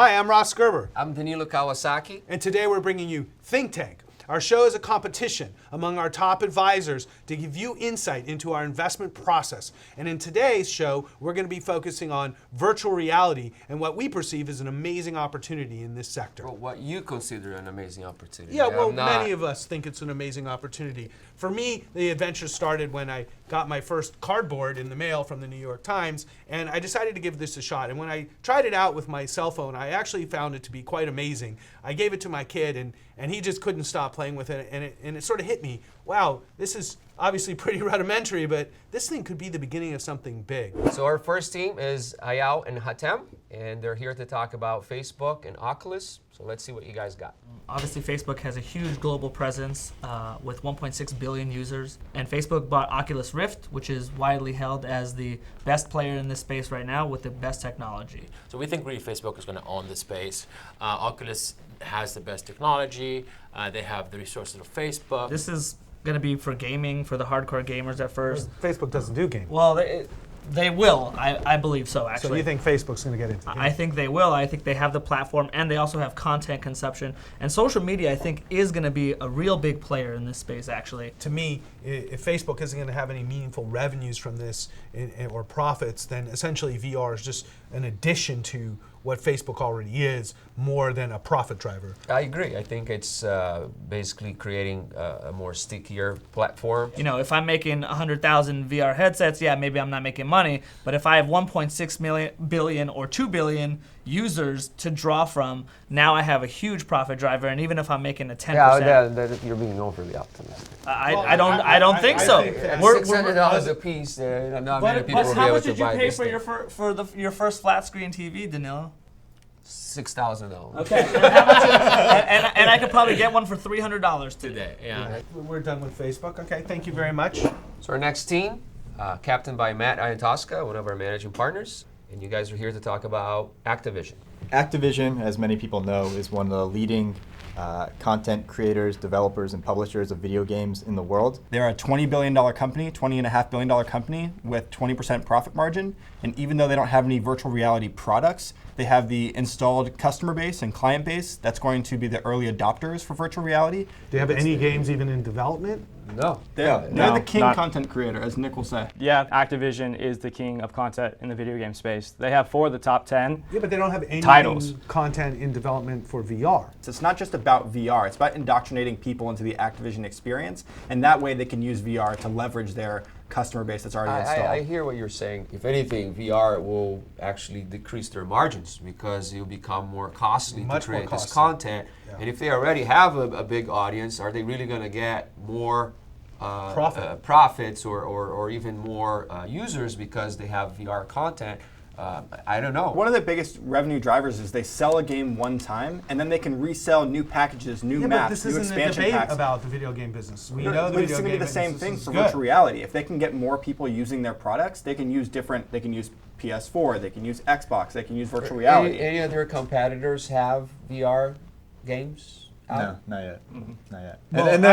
Hi, I'm Ross Gerber. I'm Gerber Kawasaki. And today we're bringing you Think Tank. Our show is a competition among our top advisors to give you insight into our investment process. And in today's show, we're going to be focusing on virtual reality and what we perceive as an amazing opportunity in this sector. Well, what you consider an amazing opportunity. Yeah, well, many of us think it's an amazing opportunity. For me, the adventure started when I got my first cardboard in the mail from the New York Times, and I decided to give this a shot. And when I tried it out with my cell phone, I actually found it to be quite amazing. I gave it to my kid, and he just couldn't stop playing with it, and it sort of hit me. Wow, this is obviously pretty rudimentary, but this thing could be the beginning of something big. So our first team is Ayao and Hatem, and they're here to talk about Facebook and Oculus. So let's see what you guys got. Obviously, Facebook has a huge global presence with 1.6 billion users. And Facebook bought Oculus Rift, which is widely held as the best player in this space right now with the best technology. So we think really Facebook is going to own the space. Oculus has the best technology. They have the resources of Facebook. This is going to be for gaming, for the hardcore gamers at first. Facebook doesn't do gaming. Well, they will. I believe so, actually. So you think Facebook's going to get into gaming? I think they will. I think they have the platform, and they also have content consumption. And social media, I think, is going to be a real big player in this space, actually. To me, if Facebook isn't going to have any meaningful revenues from this or profits, then essentially VR is just an addition to what Facebook already is, more than a profit driver. I agree. I think it's basically creating a more stickier platform. You know, if I'm making 100,000 VR headsets, yeah, maybe I'm not making money. But if I have 1.6 billion or 2 billion users to draw from, now I have a huge profit driver. And even if I'm making a 10%, Yeah, you're being overly optimistic. I don't think so. think that $600 a piece. Not many people will be how able much to did you buy pay this for thing. your first flat screen TV, Danilo? $6,000. Okay. and I could probably get one for $300 today. Yeah. We're done with Facebook. Okay, thank you very much. So our next team, captained by Matt Iantoska, one of our managing partners, and you guys are here to talk about Activision. Activision, as many people know, is one of the leading content creators, developers, and publishers of video games in the world. They're a $20 billion company, $20.5 billion company with 20% profit margin. And even though they don't have any virtual reality products, they have the installed customer base and client base that's going to be the early adopters for virtual reality. Do you have any games even in development? No. They're No, the king not- content creator, as Nick will say. Yeah, Activision is the king of content in the video game space. They have 4 of the top 10. Yeah, but they don't have any Titles. content in development for VR. So it's not just about VR, it's about indoctrinating people into the Activision experience, and that way they can use VR to leverage their customer base that's already installed. I hear what you're saying. If anything, VR will actually decrease their margins because it will become more costly Much to more create this costly. content. Yeah. And if they already have a big audience, are they really going to get more profits or even more users because they have VR content? I don't know. One of the biggest revenue drivers is they sell a game one time, and then they can resell new packages, new Yeah, but maps, this new isn't a expansion debate packs. about the video game business. We know the But it's video going to game be the same business thing is for good. virtual reality. If they can get more people using their products, they can use they can use PS4, they can use Xbox, they can use virtual reality. Any other competitors have VR games out? No, not yet. Not yet. Well, And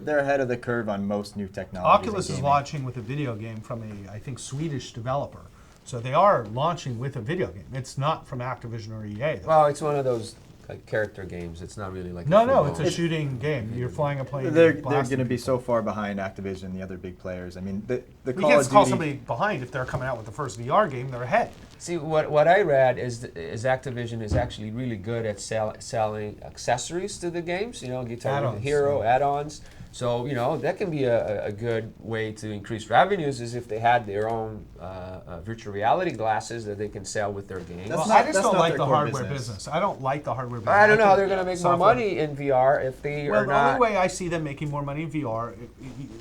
they're ahead of the curve on most new technologies. Oculus in is gaming. launching with a video game from a, I think, Swedish developer. So they are launching with a video game. It's not from Activision or EA. though. Well, it's one of those like character games. It's not really like a No, full it's a blown- shooting game. You're flying a plane. They're and going blasting to be people. so far behind Activision and the other big players. I mean, the You Call can't of call Duty. somebody behind if they're coming out with the first VR game. They're ahead. See, what I read is Activision is actually really good at selling accessories to the games. You know, Guitar Add-ons, Hero yeah. add-ons. So you know that can be a good way to increase revenues is if they had their own virtual reality glasses that they can sell with their games. That's Well, not- I just that's don't not like their the core hardware business. business. I don't like the hardware business. I don't know how think they're going to make more software- money in VR if they Well, are the not. only way I see them making more money in VR,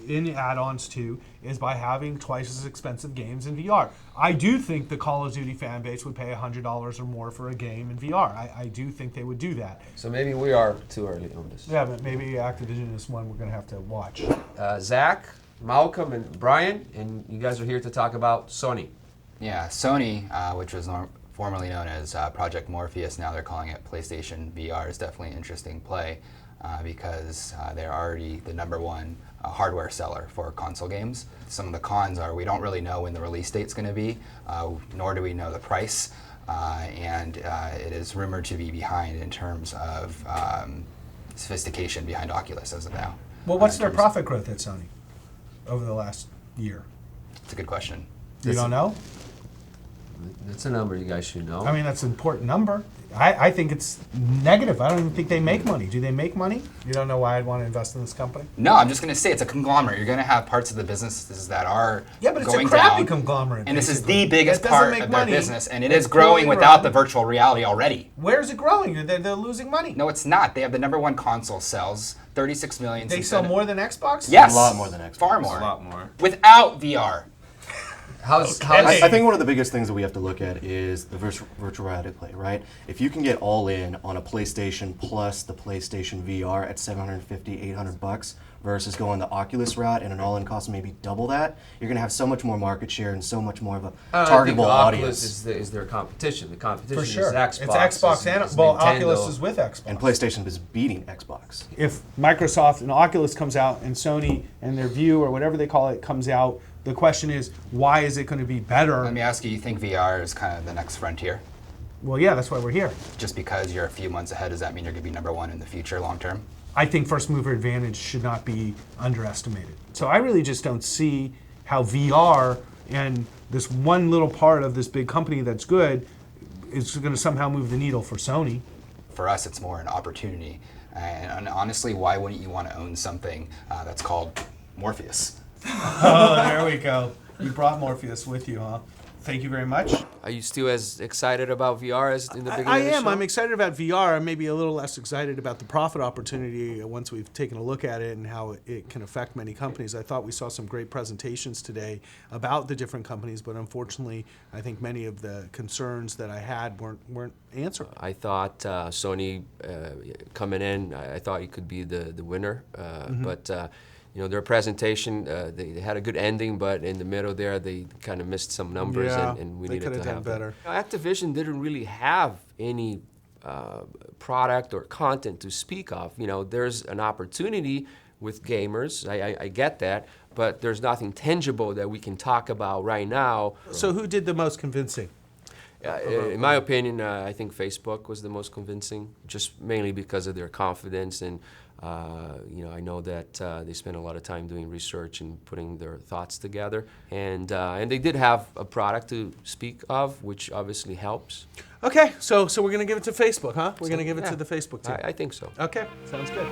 in add-ons too, is by having twice as expensive games in VR. I do think the Call of Duty fan base would pay $100 or more for a game in VR. I do think they would do that. So maybe we are too early on this. Yeah, but maybe Activision is one we're going to have to watch. Zach, Malcolm, and Brian, and you guys are here to talk about Sony. Yeah, Sony, which was formerly known as Project Morpheus, now they're calling it PlayStation VR, is definitely an interesting play because they're already the #1 hardware seller for console games. Some of the cons are we don't really know when the release date's going to be, nor do we know the price. and it is rumored to be behind in terms of sophistication behind Oculus as of now. Well, what's In their terms- profit growth at Sony over the last year? It's a good question. You don't know? That's a number you guys should know. I mean, that's an important number. I think it's negative. I don't even think they make money. Do they make money? You don't know why I'd want to invest in this company? No, I'm just going to say it's a conglomerate. You're going to have parts of the businesses that are Yeah, but it's a going crappy down, conglomerate. and this is basically. the biggest That doesn't part make of their money. business, and it It's is growing poorly without run. the virtual reality already. Where's it growing? They're losing money. No, it's not. They have the #1 console sells 36 million. They since sell then. more than Xbox? Yes, A lot more than Xbox. Far more. A lot more. Without VR. How's I think one of the biggest things that we have to look at is the virtual reality play, right? If you can get all in on a PlayStation plus the PlayStation VR at $750, $800 versus going the Oculus route and an all-in cost of maybe double that, you're going to have so much more market share and so much more of a targetable audience. Is their competition. The competition For sure. is Xbox. It's Xbox is and Nintendo. Oculus is with Xbox. And PlayStation is beating Xbox. If Microsoft and Oculus comes out and Sony and their View or whatever they call it comes out, the question is, why is it going to be better? Let me ask you think VR is kind of the next frontier? Well, yeah, that's why we're here. Just because you're a few months ahead, does that mean you're going to be #1 in the future long term? I think first mover advantage should not be underestimated. So I really just don't see how VR and this one little part of this big company that's good is going to somehow move the needle for Sony. For us, it's more an opportunity. And honestly, why wouldn't you want to own something that's called Morpheus? Oh, there we go. You brought Morpheus with you, huh? Thank you very much. Are you still as excited about VR as in the beginning I of the am. show? I'm excited about VR. I'm maybe a little less excited about the profit opportunity once we've taken a look at it and how it can affect many companies. I thought we saw some great presentations today about the different companies, but unfortunately, I think many of the concerns that I had weren't answered. I thought Sony coming in, I thought it could be the winner, but you know, their presentation, they had a good ending, but in the middle there, they kind of missed some numbers, Yeah, and we they needed could to have have done that. better. Activision didn't really have any product or content to speak of. You know, there's an opportunity with gamers, I get that, but there's nothing tangible that we can talk about right now. So who did the most convincing? In my opinion, I think Facebook was the most convincing, just mainly because of their confidence, and you know, I know that they spent a lot of time doing research and putting their thoughts together, and they did have a product to speak of, which obviously helps. Okay, so we're going to give it to Facebook, huh? We're going to give it Yeah. to the Facebook team. I think so. Okay, sounds good.